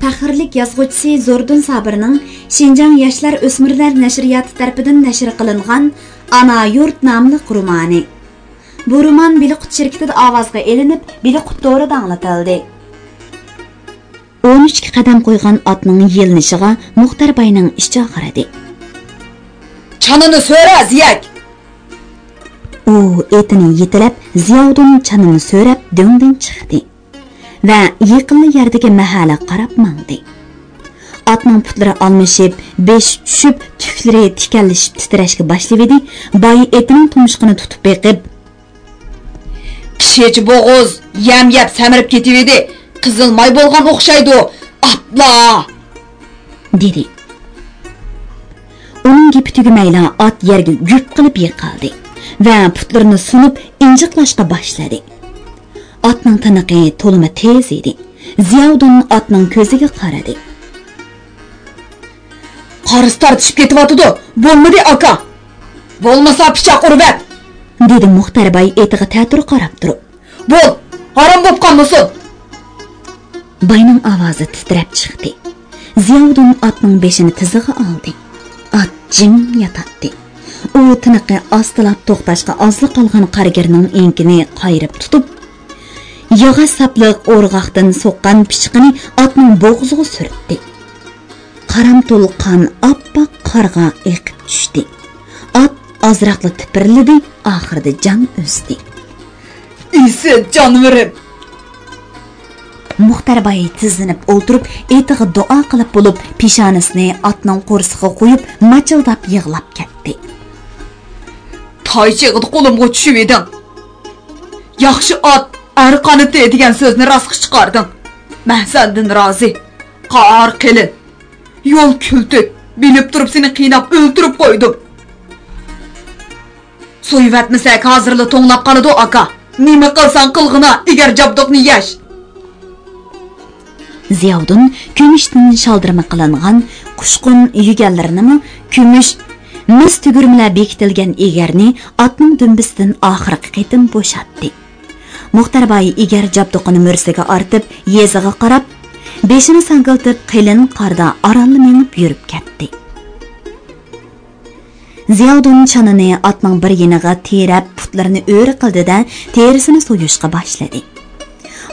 faxrlik yozuvchisi Zordun Sabirning Şinjan Yoshlar O'smirlar nashriyoti tarafidan nashr qilingan Ana Yurt nomli romani. Bu roman Biliqut shirkatida ovozga elinib, Biliqut to'rida anglatildi. 13 qadam qo'ygan otning yelinishiga Muxtar bayning ishi qaradi. Çanını söyle Ziyak. U etini yetilab, Ziyovdun chanini so'rab do'ngdan chiqdi va yaqin yerdagi mahalla qarab mangdi. Atning putlari almashib, besh tushib, tuklari tikallashib titrashga boshladi. Boy etining tumshug'ini tutib beqib, Kişici boğuz, yem yap semirip ketivedi. Kızıl may bolgan okşaydı. Atla! dedi. Onun gibi tügümeyle at yerge güp qilib yiqildi ve putlarını sunup injiqlashga başladı. Atning tiniqi to'lima tez edi. Ziyovdun atning ko'ziga qaradi. Qarız tartışıp ketivatıdı. Bolmadı aka. Bolmasa pichaq urib et. dedi Muxtar bay etiga ta'tir qarab turib. Bol, haram bo'p qolmasin. Bayning ovozi titrab chiqdi. Ziyovdun atning beshini tizig'i oldi. At jim yotadi. U tiniqi ostilab to'xtashga ozli qolgan qargirning enkini qayirib tutib, yog'a sapliq o'rg'oqdan so'qqan pichqini atning bo'g'ziga surtdi. Qaramtul qon oppoq qarga eqib tushdi. At azraqli tipirlidi, oxirida jon o'zdi. İse canverim. Muxtar bay tizlanib o'ltirib, etiga duo qilib bo'lib, peshonasini atning qo'rsiga qo'yib, machildab yig'lab ketdi. Taychig'ida qo'limga tushib eding. Yaxshi at, arqaniti degan so'zni rostga chiqarding. Men sendan rozi. Qor qilin. Yo'l kultuk, bilib turib seni qiynab o'ltirib qo'ydim. So'yvatmasak hozirla to'nglab qoladi aka. Nima qilsan qilg'ina, agar jabdoqni yesh. Ziyovdun kumushdan shaldirma qilingan qushqun yuganlarini kumush mis tugurmalar bekitilgan egarni atning dumbisidan oxirgi qitim bo'shatdi. Muxtar bay egar jabdoqini mursiga ortib, yeziga qarab, beshini sangiltib qilin qarda orolni menib yurib ketdi. Ziyovdun chanini atning bir yeniga terab, putlarini o'ri qildida terisini so'yishga boshladi.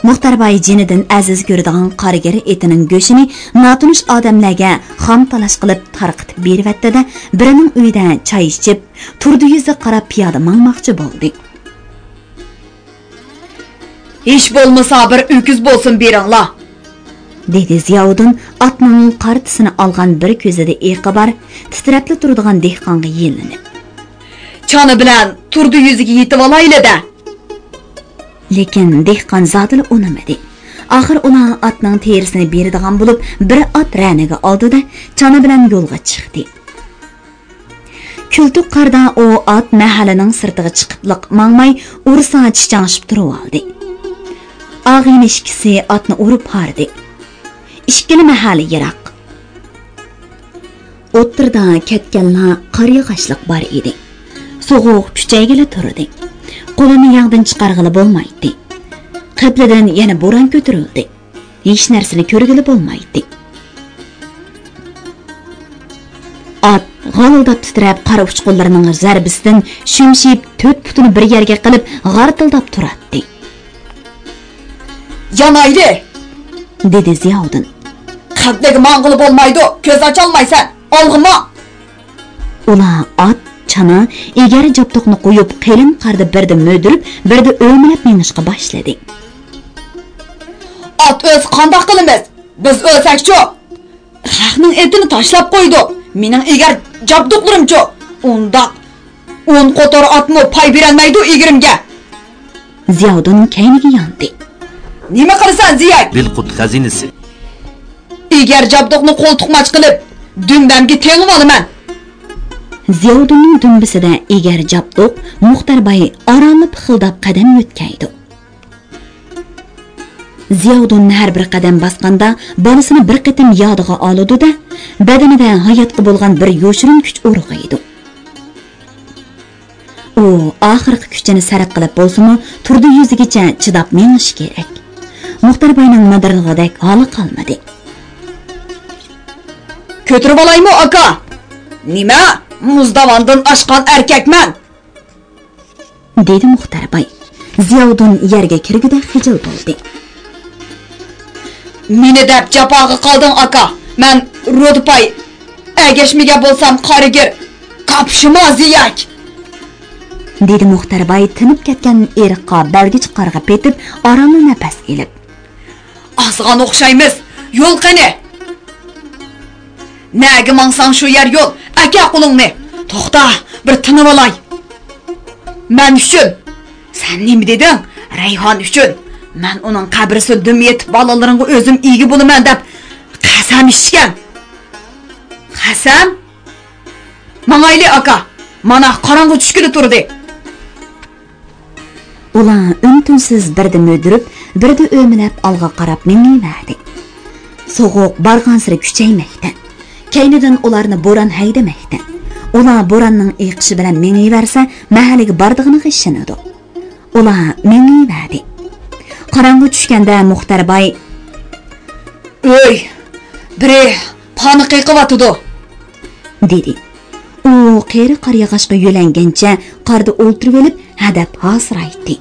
Muxtar bay jinidan aziz ko'radigan qargari etining go'shini notunish odamlarga xom talash qilib tarqitib beribdi-da, birining uyida choy ichib, turdi yuzi qarab piyoda mangmoqchi bo'ldi. Hiç bo'lmasa bir öküz bo'lsin beringlar, dedi Ziyovdun atning qartisini olgan bir ko'zida eqi bor, titrabli turadigan dehqonga yelinib. Chani bilan turdi yuziga yetib olayli-da. Lekin dehqon zotili unamadi. Oxir ular atning terisini beradigan bo'lib, bir at raniga oldi-da, chani bilan yo'lga chiqdi. Kultuq qarda o at mahallaning sirtiga chiqib mangmay, ursa chichangishib turib oldi. Og'in ishkisi atni urib hardi. Ishkili mahalla yiroq. O'ttirda ketganlar qariyag'ashliq bor edi. So'g'uq kuchaygila turdi. Qo'lini yog'dan chiqarg'ili bo'lmaydi. Qiblidan yana bo'ron ko'tarildi. Hech narsani ko'rgili bo'lmaydi. At g'alildab titrab, qora uchqunlarining zarbisidan shumshib, to'rt putini bir yerga qilib, g'artildab turadi. Yanayli, dedi Ziyovdun. Qadligi mang'ilib bo'lmaydi, ko'z ocholmaysan. Olg'ima. Ular at chana egari jabdoqni qo'yib, qelin qarda birda mo'dirib, birda o'milab menishga boshladi. At o'z qandoq qilamiz? Biz o'lsakchi. Xalqning etini tashlab qo'ydi. Mening egar jabdoqlarimchi. Unda 10 qo'tor atni pay berolmaydi egrimga. Ziyovdun kayniga yondi. Nima qilsan Ziyak? Biliqut xazinasi. Egar jabdoqni qo'ltiqmach qilib, dumbamga tengib olaman. Ziyovdunning dumbisida egar jabdoq Muxtar bay orolni pixildab qadam yo'tkaydi. Ziyovdun har bir qadam bosganda bolasini bir qitim yodiga oladi-da, badanida hayotga bo'lgan bir yo'shirin kuch urg'aydi. U oxirgi kuchini sarf qilib bo'lsa-mu, turdi yuzigacha chidab menish kerak. Muxtar bayning madirlig'idek holi qolmadi. Kötürüp alayım aka? Nima? Muzdavandan aşkan erkekmen. Dedi Muxtar bay. Ziyoddin yerga kirgida xijil bo'ldi. Meni deb japaga qolding aka. Men Rodpay agashmiga bo'lsam qarigir. Kapshima ziyak. Dedi Muxtar bay tinib ketgan eriqqa balgich qarg'ab etib, oromli nafas elib. Azg'an o'xshaymiz. Yo'l qani? Nega mangsang shu yer yo'l? Aka qo'lingni. To'xta, bir tinib olay. Men uchun. Sen nima deding? Rayhon uchun. Men uning qabrisi dim yetib bolalarimga o'zim ega bo'laman deb qasam ichgan. Qasam? Mangayli aka. Mana qorong'i tushkili turdi. Ular untinsiz birda mödürüp, birda o'milab olg'a qarab mingiverdi. Soğuq barg'ansiri kuchaymoqda. Kaynidan ularni bo'ron haydamoqda. Ular bo'ronning eqishi bilan mingiversa, mahalliga bordig'ini ishinadi. Ular mingiverdi. Qorong'i tushganda Muxtar bay: "Ey, biri paniqa qilyotdi" dedi. U qeri qaryag'ashga yo'langancha qarda o'ltirib olib, hadab hozir aytdi.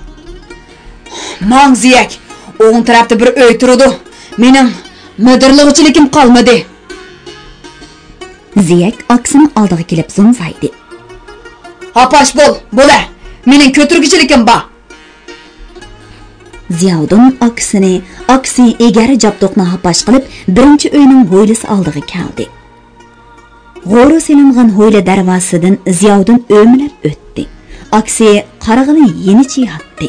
"Mangziyak, o'ng tarafda bir uy turadi. Mening müdürlüğçilikim qolmadi." Ziyak aksini oldiga kelib zo'mzaydi. "Apash bo'la. Mening ko'tirgichilikim bor." Ziyoddin aksi egari jabdoqni hapash qilib, birinchi uyning ho'ylisi oldiga keldi. G'o'ri selingan ho'yla darvozasidan Ziyoddin o'milab o'tdi. Aksi qarag'ini yenicha yotdi.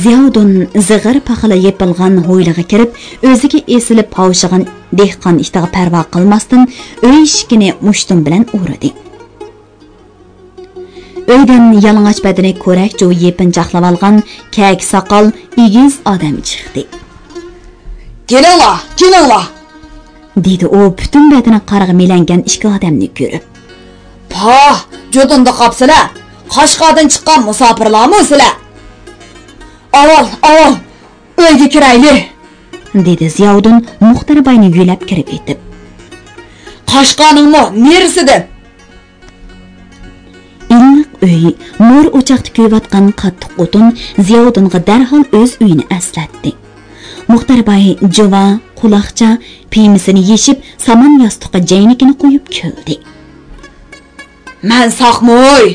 Ziyoddin zig'ir paxla yepilgan ho'ylaga kirib, o'ziga esilib pavshigan dehqon ishtiga parvo qilmasdan uy eshigini mushtum bilan urdi. Uydan yalang'och badani ko'rak joy yepinchoqlab olgan kak soqol egiz odam chiqdi. "Kelinglar," dedi u butun badani qarg'a melangan ikki odamni ko'rib. "Pah, jo'dinda qopsizlar. Qashqardan chiqqan musofirlarmi sizlar? Avval, uyga kirayli," dedi Ziyoddin Muxtar bayni yo'lab kirib etib. "Qashqarningmi neresidir?" Illiq uy, mo'r o'choqda kuyayotgan qattiq o'tin Ziyoddinga darhol o'z uyini eslatdi. Muxtar bay jova, quloqcha, piymisini yeshib, saman yostiqqa jaynikini qo'yib kuldi. "Men saqmoy."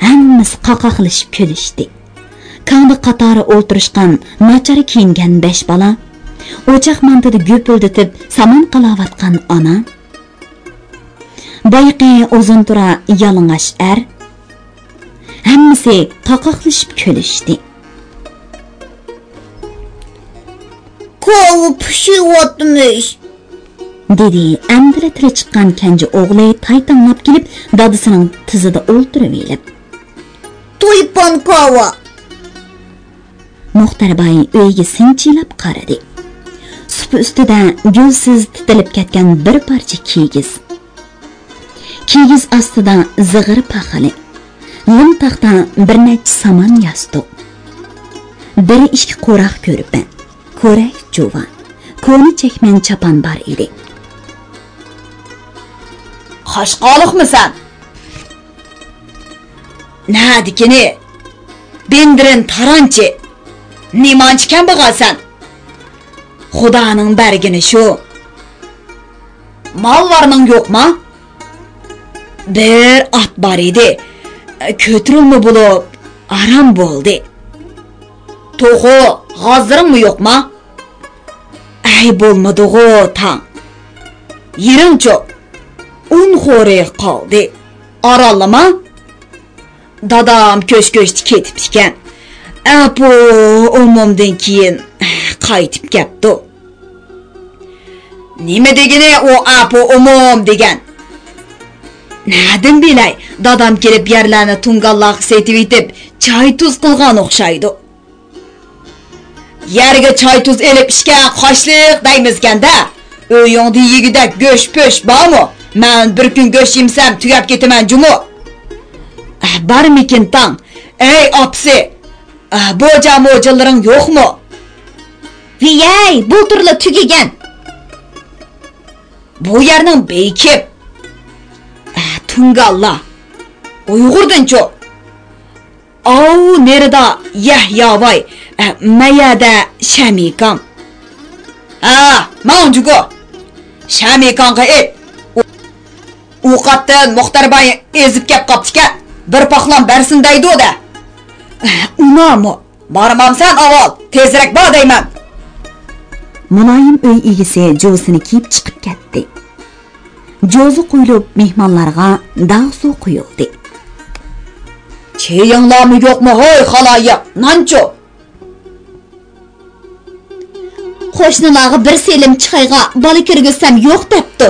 Hammasi qaqaqlashib kulishdi. Kangda qatori o'ltirishgan, nachar kiyingan 5 bola, o'choq mantida go'pildatib saman qilayotgan ona, boyqi uzun tura yalang'och hammasi qaqaqlashib kulishdi. "Kovu pishiyotmish," dedi amdila tili chiqqan kenji o'g'li taytanlab kelib, dadasining tizida o'ltirib elib. "To'ypan kova." Muxtar bay uyga sinchilab qaradi. Supi ustida gulsiz titilib ketgan bir parcha kigiz. Kigiz ostida zig'ir paxali, lim taxta bir nechta saman yostiq. Biri ikki qo'raq ko'rpa, ko'rak jo'va, ko'ni chekman chapan bar edi. "Qashqoliqmisan? Nadikini? Bendirin taranchi. Nimanchi kambag'alsan? Xudoning bergini shu. Mollarning yo'qmi? Bir at bor edi. Ko'tirilma bo'lib, aram bo'ldi. To'g'ri, hozirmi yo'qmi? Ay bo'lmadi-g'o tang. Yirincho un xo'ri qoldi. Orolimi? Dadam ko'sh-ko'shdi ketib ekan. Apo umumdan keyin qaytib ketdi. Nima degani o apo umum degan? Nadim bilay, dadam kelib yerlarni tungalloq setib etib, choy tuz qilgan o'xshaydi. Yerga choy tuz elib ishga qoshliq daymizganda, o'yingda yegidak go'sh-po'sh bormi? Men bir kun go'sh yemsam tugab ketaman jumu. Barmikin tang? Ey opsi, bo'ja mo'jillaring yo'qmi? Yey, bu turli tugigan. Bu yerning bekib. Tungalla. Uyg'urdinchu. Au nerida Yahyovoy, mayada Shamikam. Mavjugo. Shamikonga et. Uqatdan Muxtarbay ezib kep qoptika. Bir paxlan bersin deydi o da. Unamo. Bormamsan avval, tezroq bor deyman. Muloyim uy egisi Jo'sini kiyib chiqib ketdi. Jo'zi qo'yilib mehmonlarga dog' suv quyildi. Cheyinglarmi yo'qmi, hoy xaloyiq, nancho? Qo'shnilarga bir selim chiqayga bola kirgizsam yo'q debdi.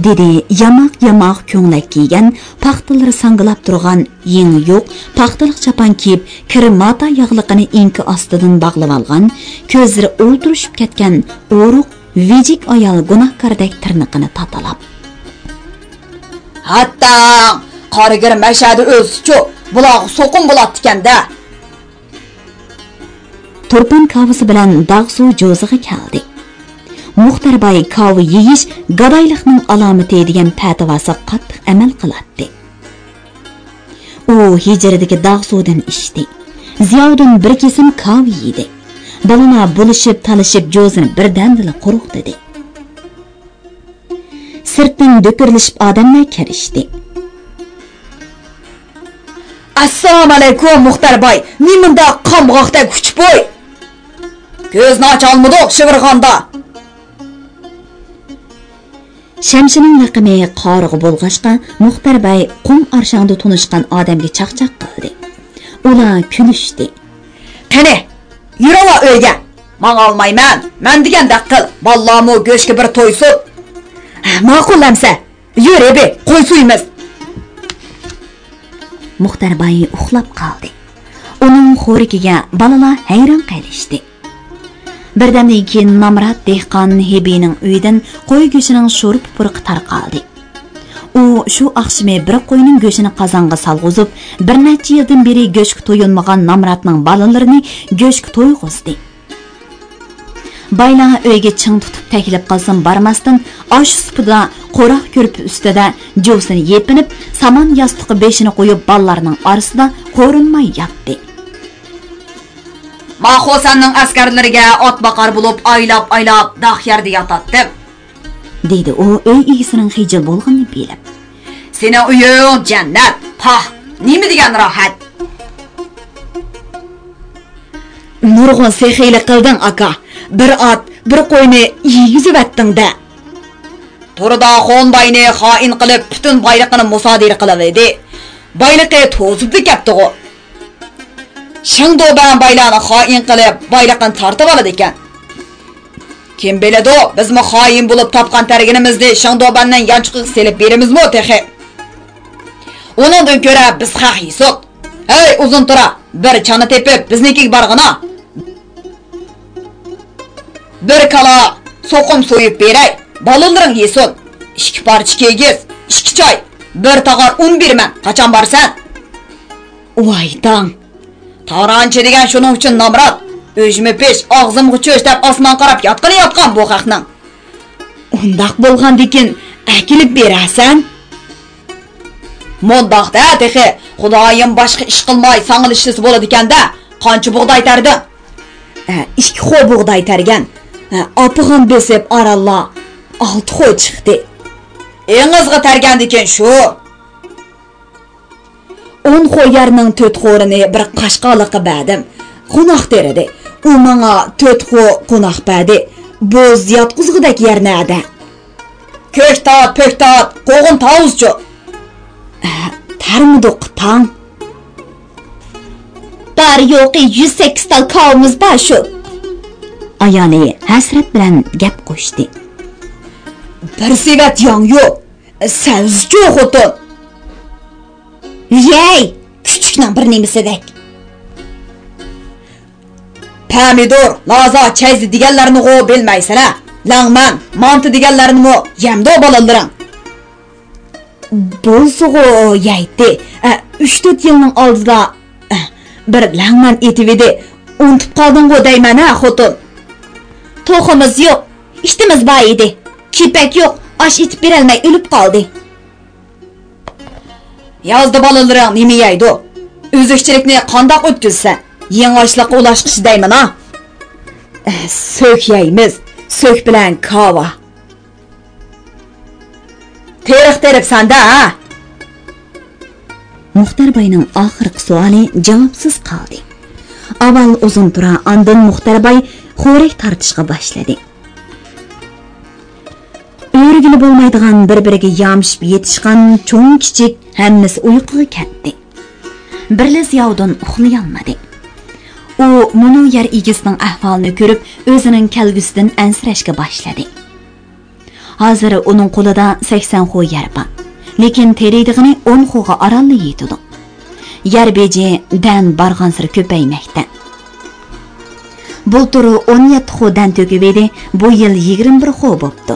Dedi yamoq ko'nglak kiygan, paxtalari sangilab turgan, yengi yo'q, paxtaliq chapan kiyib, kiri mata yog'liqini inki ostidan bog'lab olgan, ko'zlari o'ltirishib ketgan o'ruq, vejik ayol gunohkordek tirniqini tatalab. Hatta qarigir mashadi o'zchu, buloq so'qin bo'latdi-kanda. Turpan kavisi bilan dog' suv Jo'ziga keldi. Muxtarbay kavi yeyish gadoylikning alomati degan fatvosi qattiq amal qiladi. U hijradagi dog' suvdan ichdi. Ziyoddin bir kesim kavi yedi. Balona bo'lishib, talishib Jo'zini birdandila quruq dedi. Sirtdan do'kirilishib odamlar kirishdi. Assalomu alaykum Muxtarbay. Nimanda qamg'oqda kuch bo'y. Ko'zni ocholmidiq shivirg'anda. Shamshining raqami qorig'i bo'lg'ashqa Muxtarbay qum arshangda tunishgan odamga chaqchaq qildi. Ular kulishdi. Qani, yurava uyga. Men olmayman. Men deganda qil. Vallamu go'shga bir to'ysin. Ma'qullamsa, yur ebe, qo'ysuymiz. Muxtarbay uxlab qoldi. Uning xo'rikiga balalar hayron qolishdi. Birdamdan keyin Namrat dehqon Hebining uyidan qo'y go'shining sho'rib-purqi tarqaldi. U shu oqshimi bir qo'yning go'shini qozonga salg'uzib, bir necha yildan beri go'shga to'yilmagan Namratning balalarini go'shga to'yg'izdi. Baylar uyga ching tutib taklif qilsin barmasdan osh supida qo'roq ko'rib ustida Jo'sini yepinib, saman yostiqi beshini qo'yib ballarning orasida qo'rinmay yotdi. Maxosanning askarlariga ot boqar bo'lib aylab dog' yerda yotadi, dedi u uy egasining hijil bo'lganini bilib. Seni uying jannat, pah, nima degan rohat. Nurg'un sehiylik qilding aka. Bir ot, bir qo'yni yegizib atding-da. Turda Xonbayni xoin qilib butun boyliqini musodir qilib edi. Boyliqi to'zibdi ketdi-ku. Shingdoban baylarni xoin qilib boyliqni tortib oladi ekan. Kim biladi, bizmi xoin bo'lib topgan targinimizni Shingdobandan yanchiqib selib berimizmi tehi? Undan ko'ra biz haq yesot. Hey uzun tura, bir chani tepib biznikiga borg'ina. Bir kala so'qim so'yib beray, balalaring yesin. 2 parcha kegiz, 2 choy, bir tog'or un berman. Qachon borsan? Voy tang. Taranchi degan shuning uchun Namrat, o'zimi pesh og'zimga cho'shtab osmon qarab yotgan bu haqning. Undaq bo'lgandikin akilib berasan? Mondaqda tehi, Xudoyim boshqa ish qilmay sang'ilishsiz bo'ladi ekanda, qancha bug'doy tarding? 2 xo bug'doy targan. Opig'im besib aralla 6 xo chiqdi. Engizga targandikin shu. 10 xo'yarning 4 xo'rini bir qashqaliqqa badim. Qo'noq teradi. U menga 4 xo qo'noq berdi. Bu ziyod quzg'idek yernada. Ko'ktot, poktot, qo'g'in tavuzchu. Tarmiduq tang. Dar yo'qi 108 tal kavimiz bor shu. Ayoli hasrat bilan gap qo'shdi. Bir sevat yang yo'q. Savzchu xotin. Yey, küçükden bir nemisedek. Pomidor, laza, çayzi deganlarni o bilmaysan ha. Langman, mantı deganlarni mo yemdo balalaring. Bo'lsa-ku yeydi. 3-4 yilning oldida bir langman etib edi. Unutib qolding-ku deyman ha xotin. To'ximiz yo'q, ishtimiz bor edi. Kepak yo'q, osh etib berolmay o'lib qoldi. Yazdı balalarım nima yeydi? Özükçilikni qandoq o'tkazsa, yeng'ochliqqa ulashqish deyman ha. So'k yeymiz, so'k bilan kava. Terix teribsan-da ha? Muxtar Bayning oxirgi savoli javobsiz qoldi. Avval uzun tura, ondan Muxtar Bay xo'rak tortishga boshladi. O'rgili bo'lmaydigan bir-biriga yamishib yetishgan cho'ng kichik hammasi uyquga ketdi. Birli Ziyovdan uxlay olmadi. U Munu yer egisining ahvolini ko'rib, o'zining kelgusidan ansirashga boshladi. Hozir uning qo'lida 80 xo yer bor, lekin teriydig'ini 10 xoga oralli yetadi. Yer beji dan barg'ansir ko'paymoqda. Bultur 17 xodan to'kib edi, bu yil 21 xo bo'pti.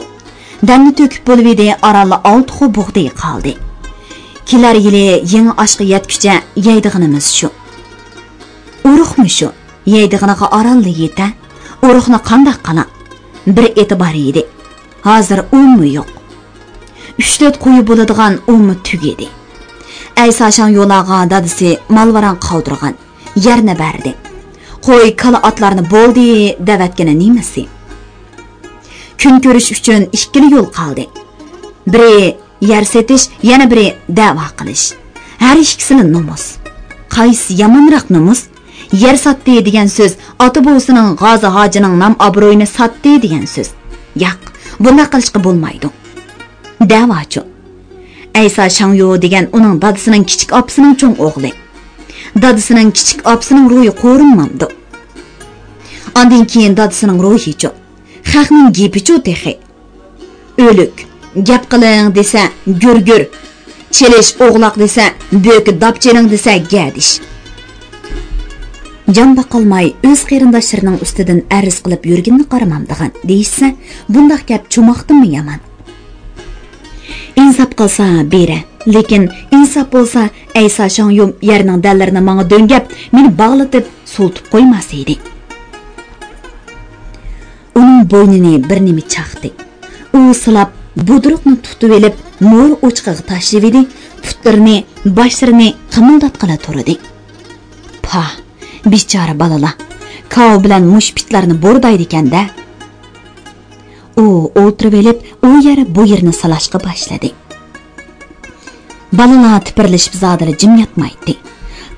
Danni to'kib bo'lib edi, oralli 6 xo bug'day qoldi. Kelar yili yangi oshga yetguncha yeydig'inimiz shu. Uruqmi shu? Yeydig'iniga oralli yeta, uruqni qandoq qila? Bir e'tibor edi. Hozir ummi yo'q. 3-4 qo'yi bo'ladigan ummi tugedi. Aysashan yo'laga dadisi malvaran qoldirgan, yerni berdi. Qo'y kala otlarni bo'ldi davatgani nimasi? Kun ko'rish uchun ikkili yo'l qoldi. Biri yer setish, yana biri da'vo qilish. Har ikkisini nomus. Qaysi yomonroq nomus? Yer sotdi degan so'z ota bo'lsining G'ozi hojining nom obro'yini sotdi degan so'z. Yo'q, bunday qilishga bo'lmaydi. Da'vochi Aysa Shangyo degan uning dadisining kichik opasining cho'ng o'g'li. Dadisining kichik opasining ro'yi ko'rinmamdi. Ondan keyin dadisining ro'yichi. Xalqning gepichu texi. O'lik, gap qiling desa gurgur, chelish o'g'loq desa bo'ki dapcheling desa gadish. Jon baqolmay o'z qarindoshlarining ustidan arz qilib yurganini qaramamdigan deysa, bundoq gap chumoqdimi yomon. Insof qilsa bera, lekin insof bo'lsa Aysa Shongyum yerning dallarini menga do'ngab, meni bog'latib sultib qo'ymas edi. Uning bo'ynini bir nima chaqdi. U silab budruqni tutib elib, mo'r o'chqiga tashlab edi, putlarini, boshlarini qimildatqala turdi. Pa, bichora balalar, kov bilan mushpitlarni bo'rdaydi ekanda. U o'tirib elib, u yeri bu yerni salashga boshladi. Balalar tipirlashib zodili jim yotmaydi.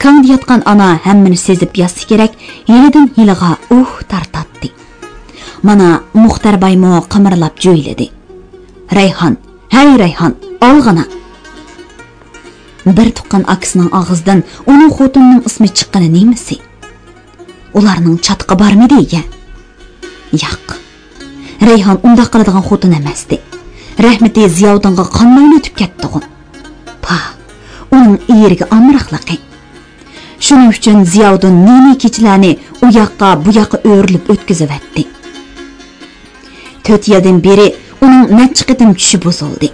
Kangda yotgan ana hammani sezib yotsa kerak, yilidan yiliga tartatdi. Mana Muxtar Baymo qimirlab jo'yladi. Rayhon, hey Rayhon, olg'ana. Bir tuqqan akisining og'zidan uning xotinining ismi chiqqani nimasi? Ularning chatqi bormidi ekan? Yo'q. Rayhon unda qiladigan xotin emasdi. Rahmati Ziyovdonga qonmay o'tib ketdi-ku. Pa, uning eriga amroqlaqi. Shuning uchun Ziyovdon nini kechlarni u yoqqa bu yoqqa o'rilib o'tkazyapti. 4 yildan beri uning necha qitim tushi buzildi.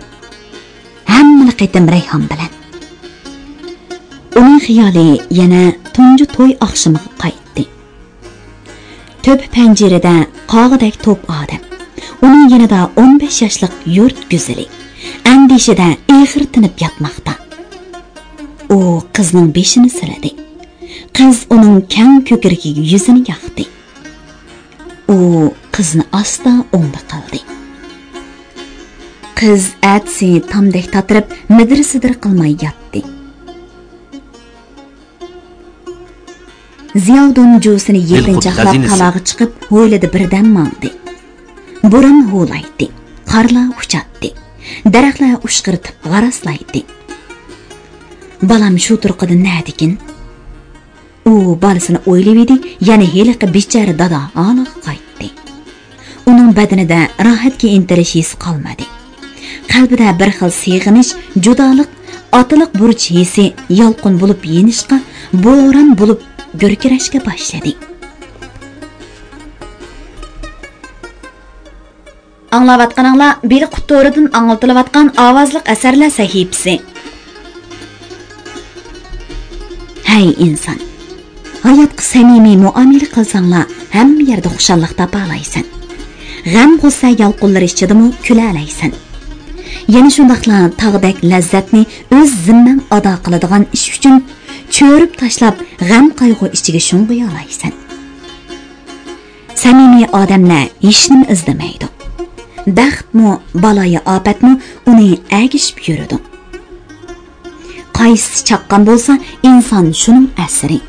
Hamma qitim Rayhon bilan. Uning xiyoli yana tunji to'y oqshimiga qaytdi. To'p panjarada qog'idek to'p odam. Uning yanida 15 yoshlik yurt go'zali. Andishida eg'ir tinib yotmoqda. U qizning beshini siladi. Qiz uning kang ko'krigiga yuzini yoqdi. U qizni asta o'ngda qildi. Qiz atsi tamdek tatirib midir-sidir qilmay yotdi. Ziyovdon jo'sini yerdan jaqlab qalog'i chiqib, ho'yladi birdan mangdi. Bo'ron ho'laydi, qarlar uchatdi, daraxtlar ushqirtib g'araslaydi. Balam shu turqida nadikin? U balasini o'ylab edi, yana heliqi bechara dada aniq qaytdi. Uning badanida rohatga intilish his qolmadi. Qalbida bir xil seg'inish, judolik, otiliq burch hissi yolqin bo'lib yenishqa, bo'ron bo'lib gurkirashga boshladi. Anglayotganinglar beli qutoridan anglatilayotgan ovozliq asarlar sahifasi. Hey inson, hayotga samimiy muomala qilsanglar, hamma yerda xushallik topa olaysan. g'am g'ussa yalqinlari ichidami kula olaysan. Yana shundaqla tog'dek lazzatni o'z zimmang ado qiladigan ish uchun cho'rib tashlab g'am qayg'u ichiga sho'ng'iy olaysan. Samimiy odamlar hech nima izlamaydi. Baxtmi, baloyi ofatmi uni agishib yuradi. Qaysi chaqqan bo'lsa, inson shuning asiri.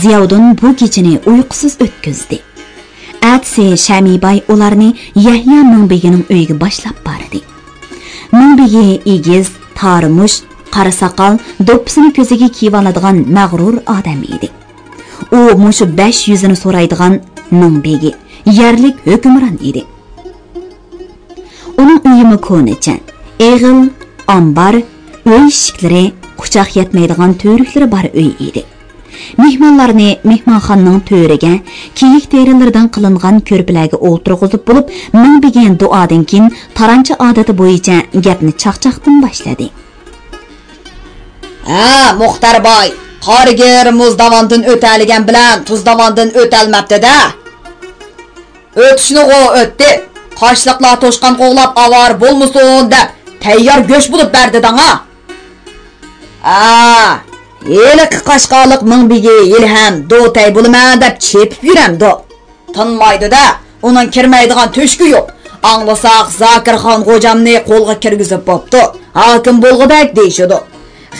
Ziyoddin bu kechini uyqusiz o'tkazdi. Atsi Shamibay ularni Yahya Mingbegining uyiga boshlab bordi. Mingbegi egiz, tarmush, qara soqol, do'ppisini ko'ziga kiyib oladigan mag'rur odam edi. U mushu 500 ni so'raydigan Mingbegi, yerlik hukmron edi. Uning uyimi ko'nicha, eg'il, ambar, uy eshiklari, quchoq yetmaydigan to'riklari bor uy edi. Mehmonlarni mehmonxonaning to'riga, kiyik terilaridan qilingan ko'rpalarga o'ltirg'izib bo'lib, Mingbegan duodan keyin tarancha odati bo'yicha gapni chaqchaqdan boshladi. Muxtarboy, qorgir muzdavondan o'taligan bilan tuzdavondan o'talmabdi-da. O'tishni o'tdi. Qoshliqlar to'shqan qo'g'lab avar bo'lmasin deb tayyor go'sht bo'lib berdi-danga. Yeliq Qashqarliq Mingbegi ilham do'tay bo'laman deb chepib yuramdi. Tinmaydi-da, uning kirmaydigan to'shki yo'q. Anglasak Zakirxon xo'jamni qo'lga kirgizib bo'pti. Hokim bo'lg'udak deyshidi.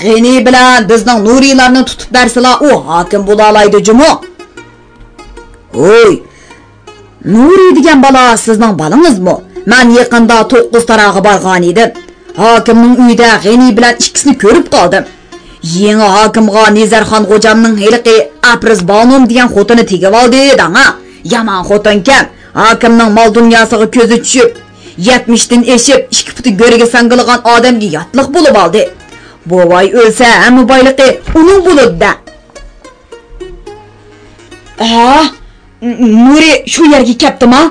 G'ini bilan bizning nuriylarni tutib bersalar, u hokim bo'la oladi-jimi? Oy, Nuri degan bola sizning bolangizmi? Men yaqinda 9 tarog'i borgan edim. Hokimning uyida G'ini bilan ikkisini ko'rib qoldim. Yangi hokimga Nizarxon xo'jamning heliqi Apriz Bonum degan xotini tegib oldi danga. Yomon xotinkan, hokimning mol dunyosiga ko'zi tushib, 70 dan eshib, 2 puti go'riga sangilgan odamga yotliq bo'lib oldi. Bu voy o'lsa, hamma boyliqi uning bo'ladi-da. Nuri shu yerga kelibdimi?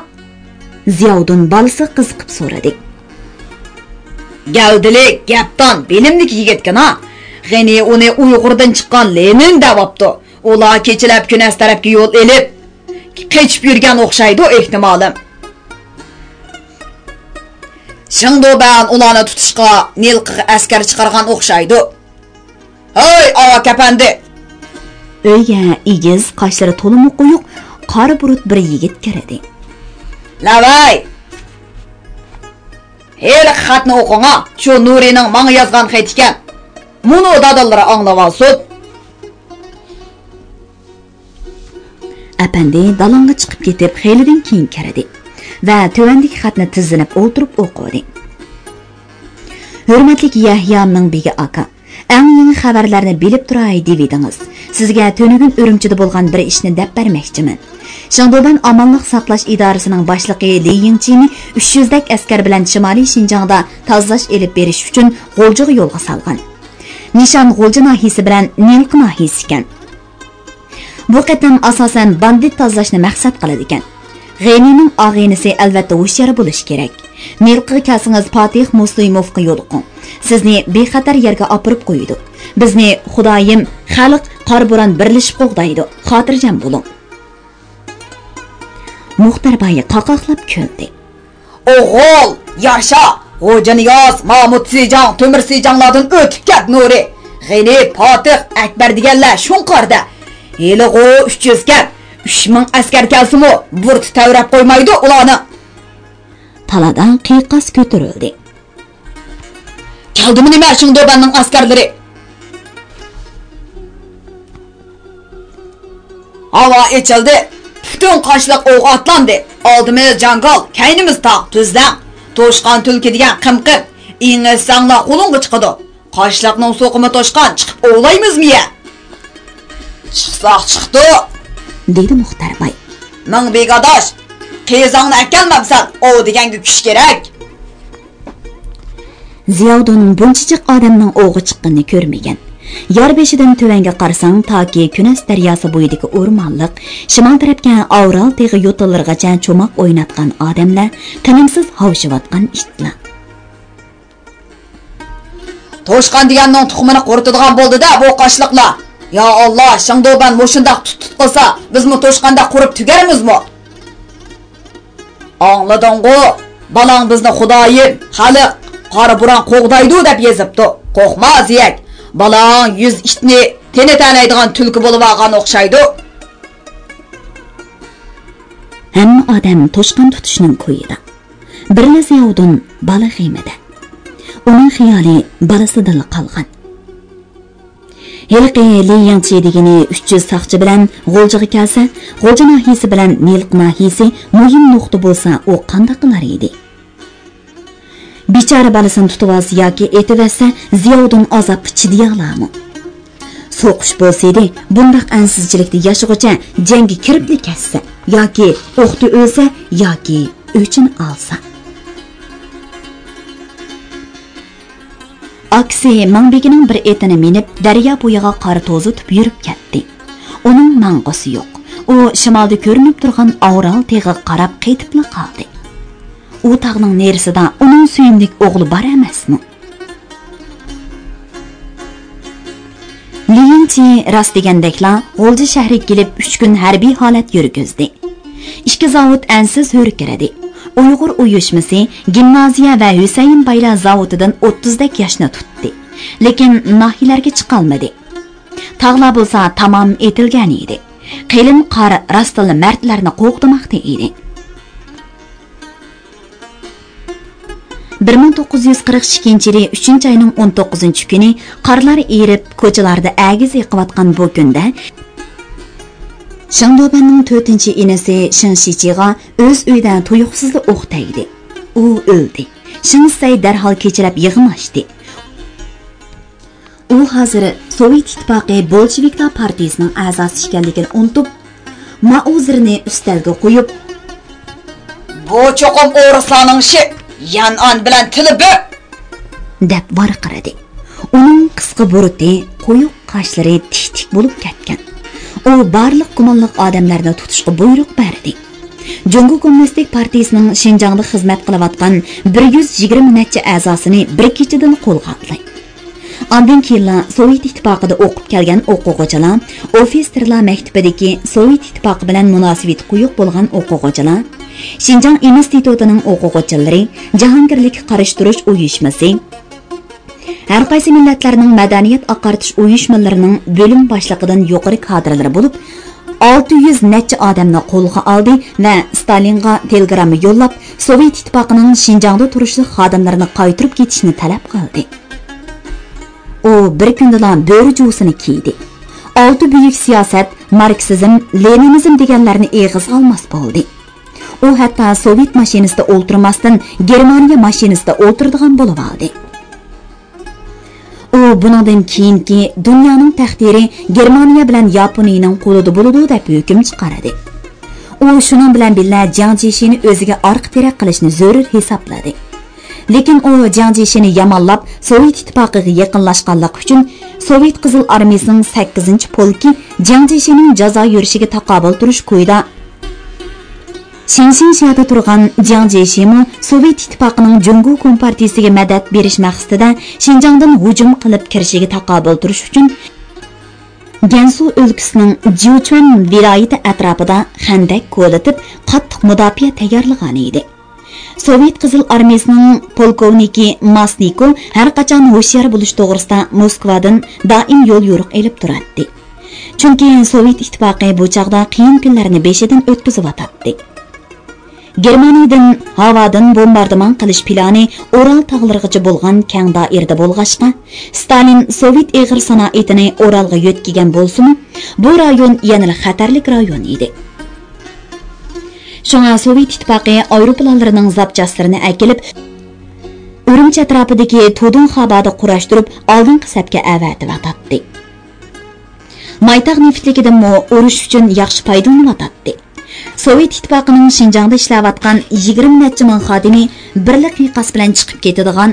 Ziyoddin balisi qiziqib so'radi. Gavdilik, gapdan bilimlik yigitgina. G'ini uni Uyg'urdan chiqqan Lenin davobdi. Ular kechalab Kunas tarafga yo'l elib, qechib yurgan o'xshaydi ehtimolim. Shingdoban ularni tutishga Nilqi askar chiqargan o'xshaydi. Hoy, ava kapandi. Uyga egiz, qoshlari to'liq quyuq, qora burut bir yigit kiradi. Lavay! Heliq xatni o'qinga, shu Nurining menga yozgan xat ekan. Muni dadallari anglab olsin. Apandi dalonga chiqib ketib, xeylidan keyin kiradi va tuvandagi xatni tizilib o'tirib o'qidi. Hurmatli Yahya Mingbegi aka, eng yangi xabarlarni bilib turay devidingiz. Sizga To'nigun Urumchida bo'lgan bir ishni deb bermoqchiman. Shingdoban Amonlik saqlash idorasining boshlig'i Li Yingchini 300 dak askar bilan Shimoliy Shinjongda tozalash elib berish uchun G'o'ljiga yo'lga salgan. Nishon G'o'lji nahiyasi bilan Nilqi nahiyasi ekan. Bu qatam asosan bandit tozalashni maqsad qiladi ekan. G'inining og'inisi albatta hushyor bo'lish kerak. Nilqiga kelsangiz Fatih Muslimovga yo'liqing. Sizni bexatar yerga opirib qo'ydi. Bizni Xudoyim xalq qorbo'ron birlashib qo'g'daydi. Xotirjam bo'ling. Muxtarboy qaqoqlab kuldi. O'g'il, yasha! Xo'janiyoz, Mahmud Sijong, Temir Sijonglardan o'tib ket Nuri. G'ini, Fatih, Akbar deganlar shunqorda. Heliqo 300 kat, 3000 askar kelsimi, burt tavrab qo'ymaydi ularni. Taladan qiyiqas ko'tarildi. Keldimi nima Shingdobanning askarlari? Havo ichildi. Butun qoshliq o'q otlandi. Oldimiz jangal, kaynimiz tog' tuzdan. To'shqan tulki degan qimqib, ingiz sangla qo'lingga chiqadi. Qoshliqning so'qimi to'shqan chiqib o'g'laymizmi ya? Chiqsaq chiqdi, dedi Muxtarboy. Mingbek adosh, qezongni akalmabsan, o deganga kuch kerak. Ziyoddin bunchichiq odamning o'g'i chiqqanini ko'rmagan. Yor beshidan tuvanga qarasang, toki Kunas daryosi bo'yidagi o'rmonliq, shimol tarafga Avral teg'i yo'tallargacha cho'moq o'ynatgan odamlar tinimsiz havshiyotgan itlar. To'shqan deganning tuxumini quritadigan bo'ldi-da bu qoshliqlar. Ya Allah, Shingdoban mo'shundoq tutib qolsa, bizmi To'shqanda qurib tugarimizmi? Anladın-gı? Balang bizni Xudoyim, xalq, qora buran qo'g'daydi deb yezibdi. Qo'rqmaz yek. Balang 100 itni teni tanaydigan tulki bo'lib olgan o'xshaydi. Hamma odam to'shqon tutishning ko'yida. Birla Ziyovdin bola xiyimida. Uning xiyoli balasidan qolgan. Yilqi Liyangchi degani 300 saqchi bilan G'o'ljiga kelsa, G'o'lji nahiyasi bilan Nilq nahiyasi muhim nuqta bo'lsa, u qanday qilar edi? Bichora balasini tutib olsa yoki etivasa, Ziyovdin azobga chidiy olarmi? So'qish bo'lsa edi, bundoq ansizchilikda yashag'ucha jangga kirib ketsa, yoki o'qdi o'lsa, yoki o'chin olsa. Aksi Mangbegining bir etini minib, daryo bo'yiga qor to'zitib yurib ketdi. Uning mang'osi yo'q. U shimolda ko'rinib turgan Avral teg'iga qarab qaytibla qoldi. U tog'ning nerisida uning suyimlik o'g'li bor emasmi? Liyingchi rast degandeklar G'o'lji shahriga kelib 3 kun harbiy holat yurgizdi. Ikki zavod ansiz hurkiradi. Uyg'ur uyushmasi gimnaziya va Husayn baylar zavodidan 30 dak yoshni tutdi. Lekin nahiylarga chiqa olmadi. Tog'lar bo'lsa tamom etilgan edi. Qilin qor rastli mardlarni qo'qdimoqda edi. 1942-yil 3-oyning 19-kuni qorlar erib, ko'chalarda agiz yiqiyotgan bu kunda Shangdobanning 4-inisi Shinshichiga o'z uyidan tuyuqsizda o'q tegdi. U o'ldi. Shinsay darhol kechirib yig'mashdi. U hozir Sovet ittifoqi Bolsheviklar partiyasining a'zosi ekanligini unutib, ma'uzirini ustalga qo'yib, "Bu cho'qim o'rislarning ishi, yanon bilan tili bir" deb varqiradi. Uning qisqa buruti, qo'yuq qoshlari tik-tik bo'lib ketgan. U barliq gumonliq odamlarni tutishga buyruq berdi. Jungo Kommunistik partiyasining Shinjongda xizmat qilayotgan 120 necha a'zosini bir kechadan qo'lga oldi. Ondan keyin Sovet ittifoqida o'qib kelgan o'quvchilar, ofitserlar maktabidagi Sovet ittifoqi bilan munosabat quyuq bo'lgan o'quvchilar, Shinjong institutining o'quvchilari, Jahongirlik qarashtirish uyushmasi, har qaysi millatlarning madaniyat oqartish uyushmalarining bo'lim boshlig'idan yuqori kadrlari bo'lib, 600 necha odamni qo'lga oldi va Stalinga telegramma yo'llab, Sovet ittifoqining Shinjongda turishli xodimlarini qaytirib ketishni talab qildi. U bir kundan bo'ri jo'sini kiydi. 6 buyuk siyosat, marksizm, leninizm deganlarni eg'iz olmas bo'ldi. U hatto Sovet mashinasida o'ltirmasdan Germaniya mashinasida o'tiradigan bo'lib oldi. U bundan keyingi dunyoning taqdiri Germaniya bilan Yaponiyaning qo'lida bo'ladi deb hukm chiqardi. U shuning bilan birga Jiang Jishini o'ziga orqa terak qilishni zarur hisobladi. Lekin u Jiang Jishini yomonlab Sovet ittifoqiga yaqinlashganlik uchun Sovet Qizil armiyasining 8-polki Jiang Jishining jazo yurishiga taqobil turish qo'ydi. Shinshinshiyada turgan Jiang Jishimi Sovet ittifoqining Jungo kompartiyasiga madad berish maqsadida Shinjongdan hujum qilib kirishiga taqobil turish uchun Gansu o'lkasining Jiuchuan viloyati atrofida xandak qo'llatib qattiq mudofaa tayyorlagan edi. Sovet Qizil armiyasining polkovniki Masniko har qachon hushyor bo'lish to'g'risida Moskvadan doim yo'l yo'riq elib turardi. Chunki Sovet ittifoqi bu chaqda qiyin kunlarni beshidan o'tkazib o'tadi. Germaniyadan havodan bombardimon qilish plani Oral tog'larigacha bo'lgan keng doirada bo'lg'ashqa, Stalin Sovet eg'ir sanoatini Oralga yo'tkigan bo'lsa-mu, bu rayon yana xatarli rayon edi. Shunga Sovet ittifoqi aeroplanlarining zapchaslarini akilib, Urumchi atrofidagi Tudun xabada qurashtirib, oldingi safga avatib atadi. Maytaq neftligidan urush uchun yaxshi foydalanadi. Sovet ittifoqining Shinjongda ishlayotgan 20 necha ming xodimi birlik qiyqas bilan chiqib ketadigan,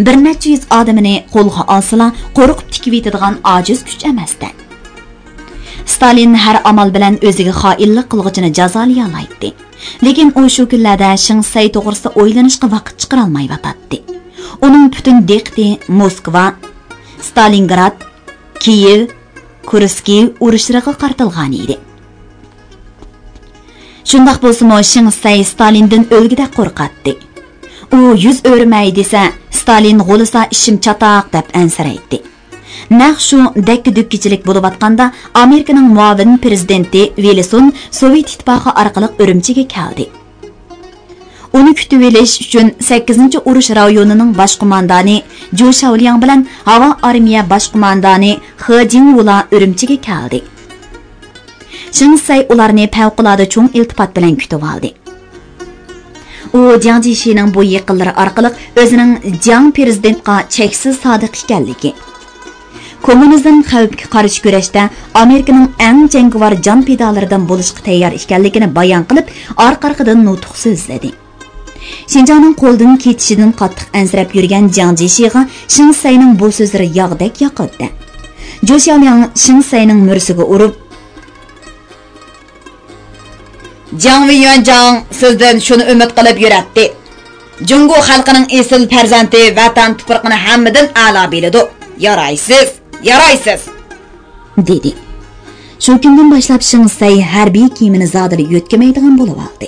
bir necha yuz odamini qo'lga olsalar, qo'rqib tikib yetadigan ojiz kuch emasdi. Stalin har amal bilan o'ziga xoinlik qilg'ichini jazolay oladi. Lekin u shu kunlarda Shinsay to'g'risida o'ylanishga vaqt chiqara olmay yotadi. Uning butun diqqati Moskva, Stalingrad, Kiyev, Kursk urushlariga qartilgan edi. Shundaq bo'lsa-mu, Shingsay Stalindan o'lgidek qo'rqatdi. U yuz o'rmay desa, Stalin g'olisa ishim chataq deb ansiraydi. Naq shu dakki-dukkichilik bo'lib atqanda Amerikaning muavin prezidenti Wilson Sovet ittifoqi orqali Urumchiga keldi. Uni kutib olish uchun 8-urush rayonining bosh qo'mondoni Jo Shaoliang bilan havo armiya bosh qo'mondoni He Jingwula Urumchiga keldi. Shingsay ularni favqulodda cho'ng iltifot bilan kutib oldi. U Jiang Jishining bu yaqinlari orqali o'zining Jiang prezidentga cheksiz sodiq ekanligi, kommunizm xavfiga qarshi kurashda Amerikaning eng jangovar jon fidolaridan bo'lishga tayyor ekanligini bayon qilib, orqa-orqadan nutq so'zladi. Xinjiangning qo'ldan ketishidan qattiq ansirab yurgan Jiang Jishiga Shingsayning bu so'zlari yog'dek yoqadi. Jo Xiaoliang Shingsayning mursiga urib, Jiang Weiyuanjang sizdan shuni umid qilib yuratdi. Jungo xalqining esil farzandi vatan tuprog'ini hammadan a'lo biladi. Yaraysiz, dedi. Shu kundan boshlab Shingsay harbiy kiyimini zodili yo'tkamaydigan bo'lib oldi.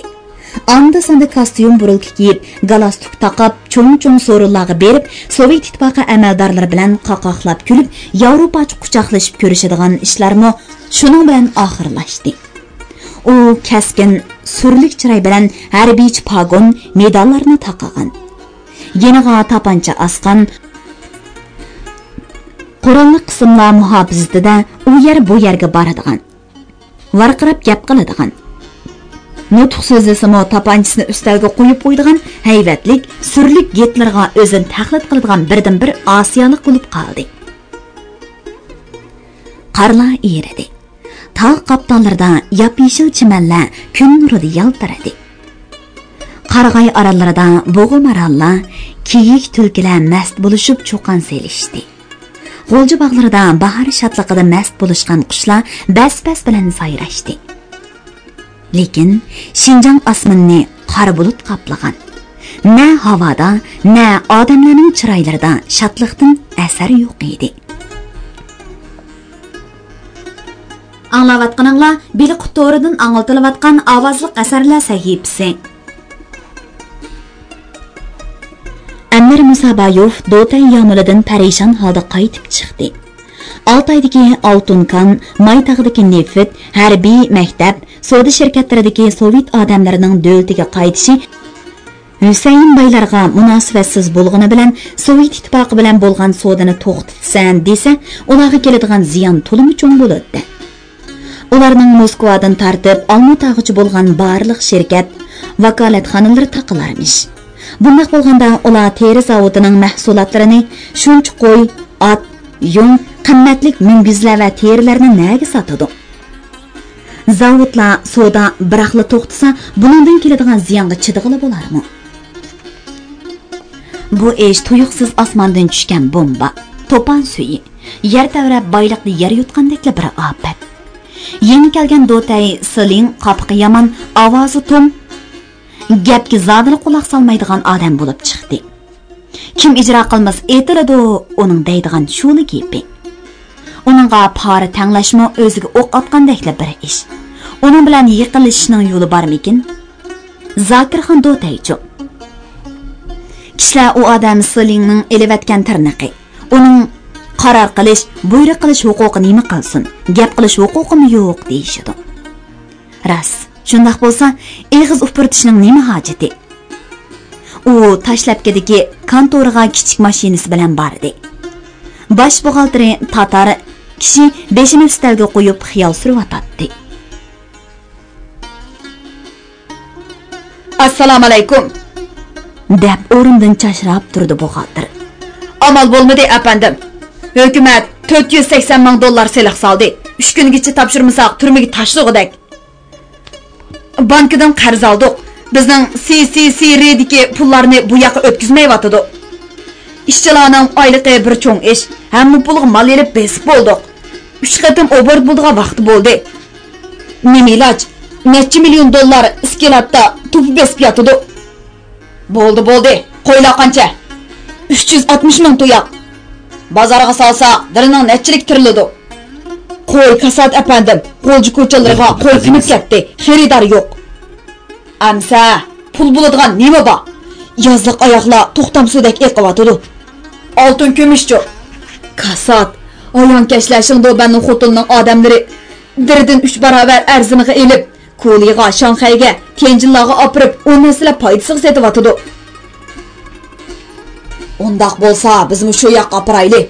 Anda sanda kostyum burulki kiyib, galastuk taqib, cho'ng-cho'ng so'rinlarga berib, Sovet ittifoqi amaldorlari bilan qaqoqlab kulib, Yevropacha quchoqlashib ko'rishadigan ishlarmi shuning bilan oxirlashdi. U kaskin, surlik chiroy bilan harbiychi pagon medallarni taqagan. Yeniga tapancha asqan, qurolli qismlar muhofizatida u yer bu yerga boradigan. Varqirab gap qiladigan. Nutq so'zlasimi tapanchasini ustalga qo'yib qo'ydigan hayvatlik, surlik getlarga o'zini taqlid qiladigan birdan-bir Osiyolik bo'lib qoldi. Qarlar eridi. Tog' qaptonlarida yop-yeshil chimanlar kun nurida yaltiradi. Qarg'ay orallarida bo'g'im-arallar, kiyik tulkilar mast bo'lishib cho'qan selishdi. G'olji bog'larida bahor shodligida mast bo'lishgan qushlar bas-bas bilan sayrashdi. Lekin Xinjiang osmonini qora bulut qaplagan. Na havoda, na odamlarning chiroylarida shodlikdan asar yo'q edi. Anglayotganinglar Biliq to'ridan anglatilayotgan ovozli asarlar sahifasi. Amir Musabayov Dotay yamulidan parishon holda qaytib chiqdi. Altaydagi Oltunkan, Maytag'dagi neft, harbiy maktab, savdo shirkatlaridagi Sovet odamlarining davlatiga qaytishi Husayn baylarga munosibatsiz bo'lgani bilan Sovet ittifoqi bilan bo'lgan savdoni to'xtatsan desa, ularga keladigan ziyon to'limi cho'ng bo'ladi. Ularning Moskvadan tartib Olmutag'ichi bo'lgan barliq shirkat vakolatxonalari taqilarmish. Bunday bo'lganda ular teri zavodining mahsulotlarini shuncha qo'y, ot, yung, qimmatlik mingizlar va terilarni nega sotadi? Zavodlar savdo biraqli to'xtasa, bundan keladigan ziyonga chidag'ili bo'larmi? Bu ish tuyuqsiz osmondan tushgan bomba, to'pon suyi, yer tavrab boyliqni yer yutgandek bir ofat. Yangi kelgan Dotay Siling qopqi yomon, ovozi tom, gapga zodili quloq solmaydigan odam bo'lib chiqdi. Kim ijro qilmas etiladi, uning deydigan shuni gapi. Uningga pora tanglashmi o'ziga o'q otgandekli bir ish. Uning bilan yiqilishning yo'li bormikin? Zokirxon Dotaychi. Kishilar u odam Silingning elevatgan tirnaqi. Uning qaror qilish, buyruq qilish huquqi nima qilsin? Gap qilish huquqimi yo'q deyishadi. Ras, shundaq bo'lsa, eg'iz upurtishning nima hojati? U tashlabkedagi kontoriga kichik mashinasi bilan bordi. Bosh buxgalteri Tatar kishi beshini ustalga qo'yib xiyol surib Assalomu alaykum deb o'rindan chashrab turdi buxgalter. Amal bo'lmadi apandim. Hukumat 480 ming dollar seliq soldi. 3 kungacha topshirmasak turmaga tashlug'idak. Bankidan qarz oldik. Bizning CCCR'dagi pullarni bu yoqqa o'tkazmayotdi. Ishchilarning oyligi bir cho'ng ish, hamma pulga mal elib besib bo'ldik. 3 qatim obort bo'ldigan vaqt bo'ldi. Nima iloj? Necha million dollar iskelatda tup besib yotdi. Bo'ldi. Qo'ylar qancha? 360 ming tuyoq. Bozorga solsak, dirining nechilik tiriladi. Qo'y kasat apandim. Qo'lchi ko'chalarga qo'y sinib ketdi. Xaridor yo'q. Amsa, pul bo'ladigan nima bor? Yozliq oyoqlar to'xtamsudek eqiyotidi. Oltin kumushchu. Kasat, oyonkashlashing do'banning xotinning odamlari dirdan 3 barobar arziniga elib, Ko'liga, Shanxayga, Tianjinlarga opirib, uni silab foydasiga setyotidi. Undaq bo'lsa, biz shu yoqqa opirayli.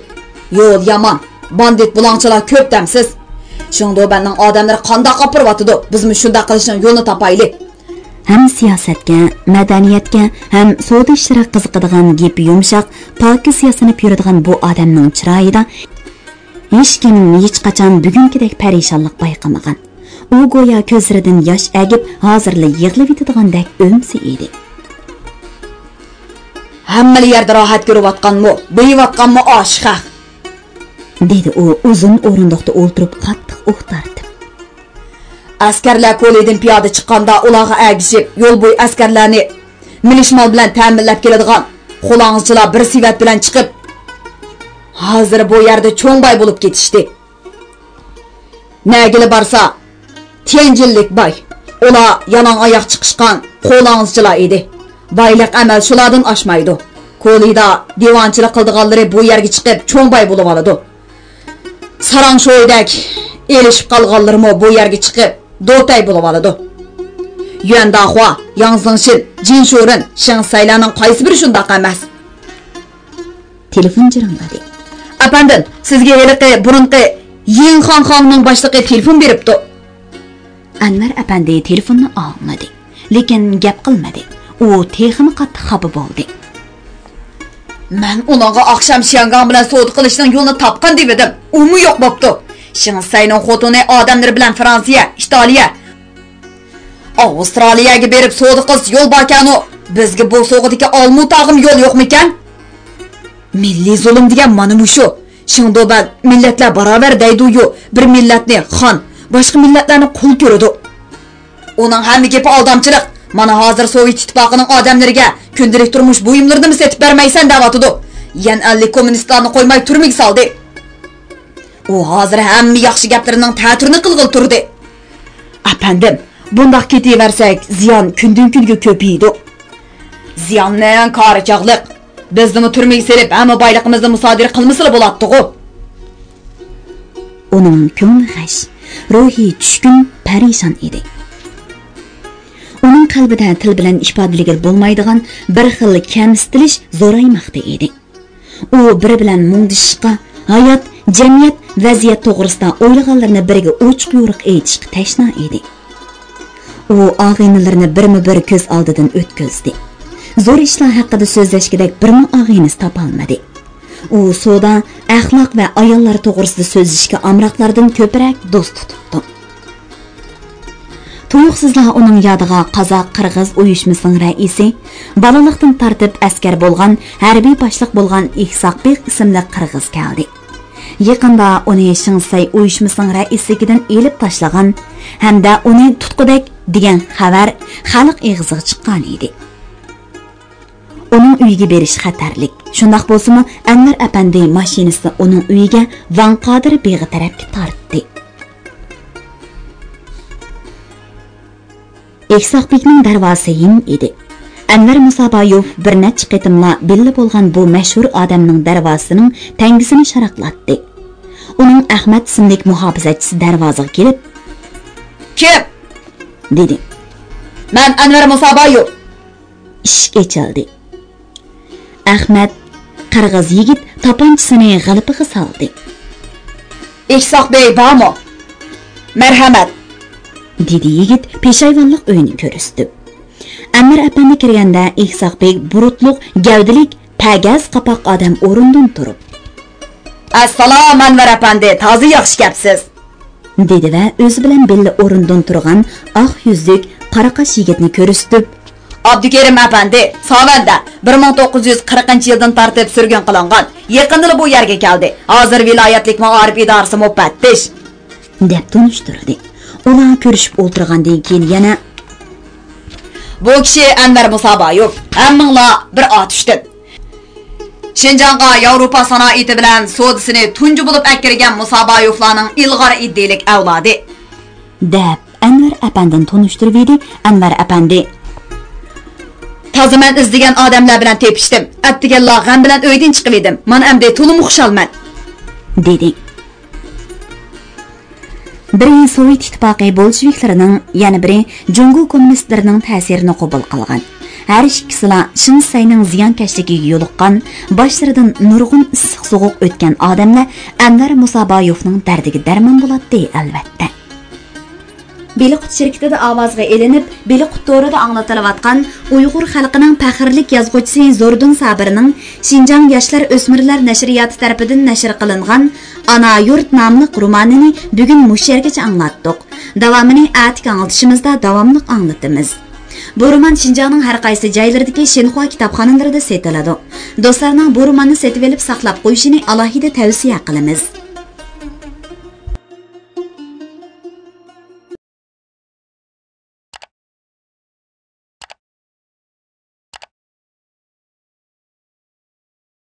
Yo'l yomon. Bandit bulonchilar ko'p damsiz. Shunda do'banning odamlari qandoq opiryotidi? Biz shunda qilishning yo'lini topayli. Ham siyosatga, madaniyatga, ham savdo ishlariga qiziqadigan gapi yumshoq, pokiz yasanib yuradigan bu odamning chiroyida hech kim hech qachon bugünkidek parishonlik bayqamagan. U go'yo ko'zlaridan yosh agib, hozirli yig'lab yetadigandak o'msi edi. Hamma yerda rohat ko'rayotganmi, bo'yayotganmi oshiq? dedi u uzun o'rindiqda o'ltirib qattiq o'qtardi. Askarlar Ko'lidan piyoda chiqqanda ularga agishib, yo'l bo'yi askarlarni milishmol bilan ta'minlab keladigan qo'lang'izchilar bir sivat bilan chiqib, hozir bu yerda cho'ngbay bo'lib ketishdi. Nagili borsa, Tianjinlik boy. Ular yalang oyoq chiqishgan qo'lang'izchilar edi. Bayliq amal shulardan oshmaydi. Ko'lida divonchilik qildiganlari bu yerga chiqib cho'ngbay bo'lib oladi. Sarangshoydak elishib qolganlarmi bu yerga chiqib do'tay bo'lib oladi. Yuandahua, Yangzingshin, Jinshurin, Shangsaylarning qaysi biri shundoq emas? Telefon jiringladi. Apandim, sizga heliqi burunqi Yinxon xonning boshlig'i telefon beribdi. Anvar apandi telefonni olmadi, lekin gap qilmadi. U texmi qattiq xafa bo'ldi. Men ularga oqsham Shangang bilan savdo qilishning yo'lini topgan deb edim. Umi yo'q bo'pti. Shangsayning xotini odamlar bilan Fransiya, Italiya, Avstraliyaga berib savdo qilish yo'l bakanu. Bizga bu so'g'idagi olmu tag'im yo'l yo'qmikan? Milliy zulm degan mana shu. Shundoba millatlar barobar deydi-yu, bir millatni xon, boshqa millatlarni qul ko'radi. Uning hamma gapi aldamchilik. Mana hozir Sovet ittifoqining odamlariga kundalik turmush buyumlarini setib bermaysan da'vatidi. Yan 50 kommunistlarni qo'ymay turmig soldi. U hozir hamma yaxshi gaplarining ta'tirini qilg'il turdi. Apandim, bundoq ketaversak, ziyon kundan-kunga ko'paydi. Ziyonning qarichaqliq. Bizni turmig selib, hamma boyligimizni musodara qilmaslar bo'ladi-ku. Uning ko'ngli g'ash, ruhi tushkun, parishon edi. Uning qalbida til bilan ifodalaga bo'lmaydigan bir xil kamsitilish zo'raymoqda edi. U biri bilan mungdishishga, hayot, jamiyat, vaziyat to'g'risida o'ylaganlarini biriga ochiq yo'riq aytishga tashna edi. U og'aynilarini birma-bir ko'z oldidan o'tkazdi. Zo'r ishlar haqida so'zlashgidek birma og'aynisi topolmadi. U savdo, axloq va ayollar to'g'risida so'zlashga amroqlardan ko'proq do'st tutibdi. Tuyuqsizlar uning yodiga Qozoq Qirg'iz uyushmasining raisi, bolalikdan tartib askar bo'lgan, harbiy boshliq bo'lgan Ihsoqbek ismli qirg'iz keldi. Yaqinda uni Shangsay uyushmasining raisligidan elib tashlagan hamda uni tutqudek degan xabar xalq eg'iziga chiqqan edi. Uning uyiga berish xatarlik. Shundaq bo'lsa-mu, Anvar apandi mashinasini uning uyiga Van Qodir beg'i tarafga tortdi. Ihsoqbekning darvozasi yim edi. Anvar Musaboyev bir necha qitimla billa bo'lgan bu mashhur odamning darvozasining tangisini sharaqlatdi. Uning Ahmad ismli muhofizachisi darvozaga kelib, "Kim?" dedi. "Men Anvar Musaboyev." Eshik ochildi. Ahmad qirg'iz yigit to'ponchisini g'alpiga soldi. "Ihsoqbek bormi? Marhamat." dedi yigit peshayvonlik uyini ko'rsatib. Anvar apandi kirganda Ihsoqbek burutliq, gavdilik, pagaz qapoq odam o'rindan turib, "Assalomu Anvar apandi, toza yaxshi gapsiz." dedi va o'zi bilan billa o'rindan turgan oq yuzlik, qaraqash yigitni ko'rsatib, "Abdukerim apandi, Sovanda 1940-yildan tartib surgun qilingan. Yaqinda bu yerga keldi. Hozir viloyatlik ma'arif idorasi mufattish" deb tunishtirdi. Ular ko'rishib o'tirgandan keyin yana, "Bu kishi Anvar Musaboyev, hammanglar bir otishdi. Shinjongga Yevropa sanoati bilan savdosini tunji bo'lib akirgan Musaboyevlarning ilg'or iddilik avlodi" deb Anvar apandini tunishtirdi. Anvar apandi Toza men izlagan odamlar bilan tepishdim. Atdigan lag'am bilan uydan chiqib edim. Mana endi to'liq xushalman. dedi. Biri Sovet ittifoqi bolsheviklarining, yana biri Jungo kommunistlarining ta'sirini qabul qilgan. Har ikkisila Shinsayning ziyonkashligiga yo'liqqan, boshlaridan nurg'un issiq sovuq o'tgan odamlar Anvar Musaboyevning dardiga darmon bo'ladi albatta. Beliqut şirketida ovozga elinib, Beliqut to'rida anglatilayotgan Uyg'ur xalqining faxrlik yozuvchisi Zordun Sabirning Xinjiang yoshlar o'smirlar nashriyoti tarafidan nashr qilingan Ana yurt nomli romanini bugun mush yergacha anglatdik. Davomini atik anglitishimizda davomli anglatamiz. Bu roman Xinjiangning har qaysi joylaridagi Shenhua kitobxonalarida sotiladi. Do'stlarning bu romanni setib olib saqlab qo'yishini alohida tavsiya qilamiz.